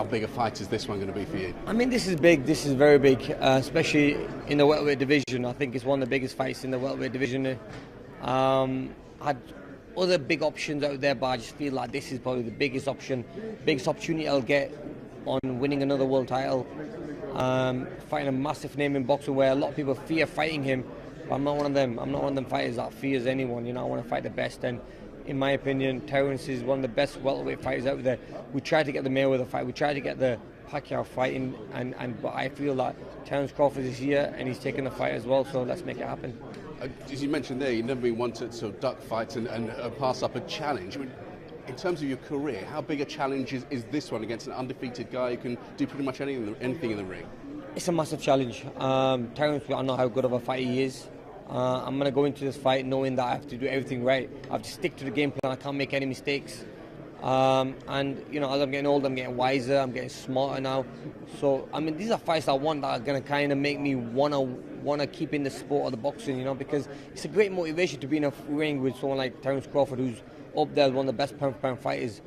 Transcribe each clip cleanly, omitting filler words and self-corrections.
how big a fight is this one going to be for you? I mean, this is big. This is very big, especially in the welterweight division. I think it's one of the biggest fights in the welterweight division. Had other big options out there, but I just feel like this is probably the biggest option, biggest opportunity I'll get on winning another world title. Fighting a massive name in boxing where a lot of people fear fighting him, but I'm not one of them. I'm not one of them fighters that fears anyone. You know, I want to fight the best, and in my opinion, Terence is one of the best welterweight fighters out there. We tried to get the Mayweather fight, we tried to get the Pacquiao fighting, but I feel that Terence Crawford is here and he's taking the fight as well, so let's make it happen. As you mentioned there, you've never been one to sort of duck fights and pass up a challenge. I mean, in terms of your career, how big a challenge is this one against an undefeated guy who can do pretty much anything in the ring? It's a massive challenge. Terence, I know how good of a fighter he is. I'm going to go into this fight knowing that I have to do everything right. I have to stick to the game plan. I can't make any mistakes. And, you know, as I'm getting older, I'm getting wiser, I'm getting smarter now. So, I mean, these are fights I want that are going to kind of make me want to keep in the sport of the boxing, you know, because it's a great motivation to be in a ring with someone like Terence Crawford, who's up there as one of the best pound-for-pound fighters.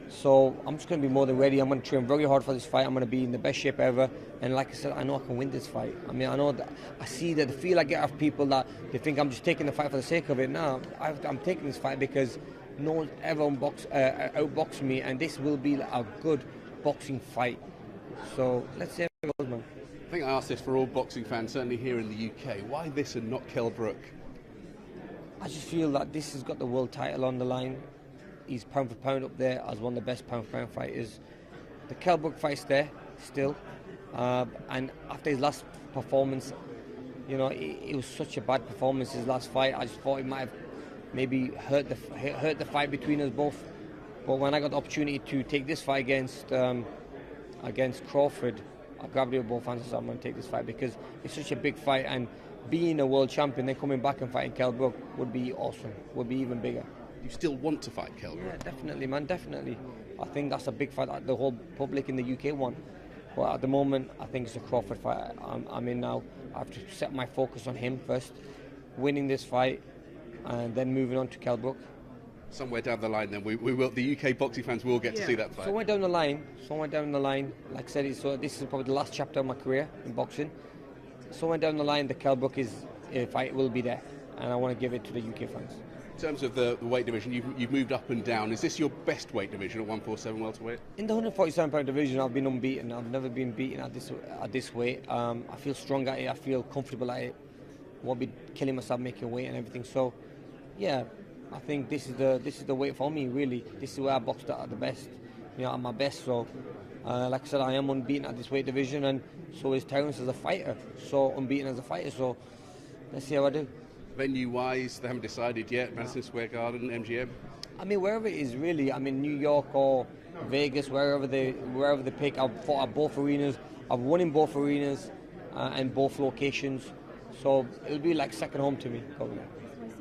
So I'm just going to be more than ready. I'm going to train very hard for this fight. I'm going to be in the best shape ever. And like I said, I know I can win this fight. I mean, I know that I see that the feel I get of people that they think I'm just taking the fight for the sake of it. No, I'm taking this fight because no one's ever outboxed me, and this will be a good boxing fight. So let's see how it goes, man. I think I asked this for all boxing fans, certainly here in the UK. Why this and not Kell Brook? I just feel that this has got the world title on the line. He's pound for pound up there as one of the best pound for pound fighters. The Kell Brook fight's there still, and after his last performance, you know, it was such a bad performance. His last fight, I just thought it might have maybe hurt the fight between us both. But when I got the opportunity to take this fight against Crawford, I grabbed it with both hands and said, I'm going to take this fight because it's such a big fight, and being a world champion, then coming back and fighting Kell Brook would be awesome, would be even bigger. You still want to fight Kell Brook? Yeah, definitely, man, definitely. I think that's a big fight that the whole public in the UK want. But at the moment, I think it's a Crawford fight I'm in now. I have to set my focus on him first, winning this fight, and then moving on to Kell Brook. Somewhere down the line, then we will. The UK boxing fans will get to see that fight. Somewhere down the line. Like I said, this is probably the last chapter of my career in boxing. Somewhere down the line, the Kell Brook fight will be there, and I want to give it to the UK fans. In terms of the weight division, you've moved up and down. Is this your best weight division at 147 welterweight? In the 147-pound division, I've been unbeaten. I've never been beaten at this weight. I feel strong at it. I feel comfortable at it. I won't be killing myself making weight and everything. So, yeah, I think this is the weight for me. Really, this is where I boxed at the best. You know, at my best. So, like I said, I am unbeaten at this weight division, and so is Terence as a fighter. So unbeaten as a fighter. So, let's see how I do. Venue-wise, they haven't decided yet. Madison Square Garden, MGM. I mean, wherever it is, really. I mean, New York or Vegas, wherever they pick. I've fought at both arenas. I've won in both arenas and both locations. So it'll be like second home to me, probably.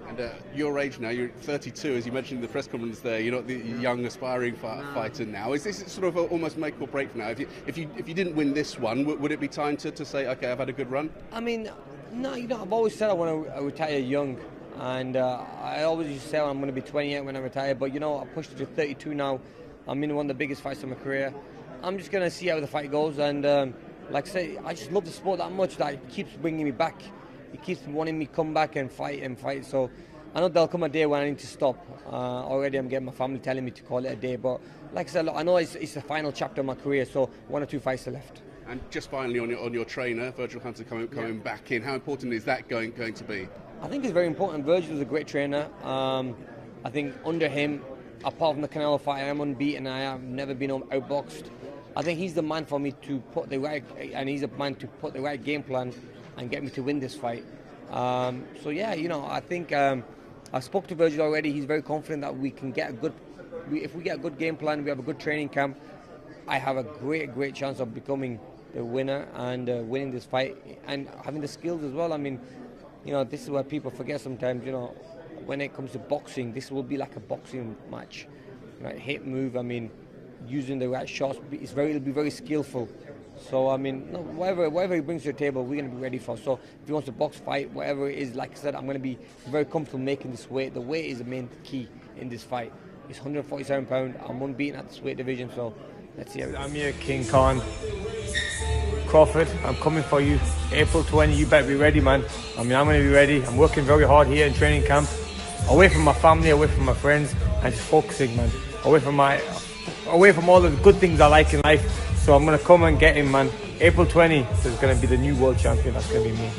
And your age now, you're 32, as you mentioned in the press conference there. You're not the young, aspiring fighter now. Is this sort of almost make or break now? If you didn't win this one, would it be time to say, okay, I've had a good run? I mean, no, you know, I've always said I want to retire young, and I always used to say I'm going to be 28 when I retire. But you know, I pushed it to 32 now. I'm in one of the biggest fights of my career. I'm just going to see how the fight goes, and like I say, I just love the sport that much that it keeps bringing me back. It keeps wanting me to come back and fight. So I know there'll come a day when I need to stop. Already I'm getting my family telling me to call it a day. But like I said, look, I know it's the final chapter of my career, so 1 or 2 fights are left. And just finally on your trainer, Virgil Hunter coming back in, how important is that going to be? I think it's very important. Virgil is a great trainer. I think under him, apart from the Canelo fight, I am unbeaten. I have never been outboxed. I think he's the man for me to put the right, and he's the man to put the right game plan and get me to win this fight. So yeah, you know, I think I spoke to Virgil already. He's very confident that we can get if we get a good game plan, we have a good training camp, I have a great chance of becoming the winner and winning this fight and having the skills as well. I mean, you know, this is where people forget sometimes, you know, when it comes to boxing, this will be like a boxing match. Right? Hit, move, I mean, using the right shots, it'll be very skillful. So, I mean, no, whatever he brings to the table, we're going to be ready for. So, if he wants to box fight, whatever it is, like I said, I'm going to be very comfortable making this weight. The weight is the main key in this fight. It's 147 pounds. I'm unbeaten at this weight division, so let's see how it goes. AMIR Crawford, I'm coming for you. April 20, you better be ready, man. I mean, I'm going to be ready. I'm working very hard here in training camp. Away from my family, away from my friends, and just focusing, man. Away from all the good things I like in life. So I'm going to come and get him, man. April 20, there's going to be the new world champion. That's going to be me.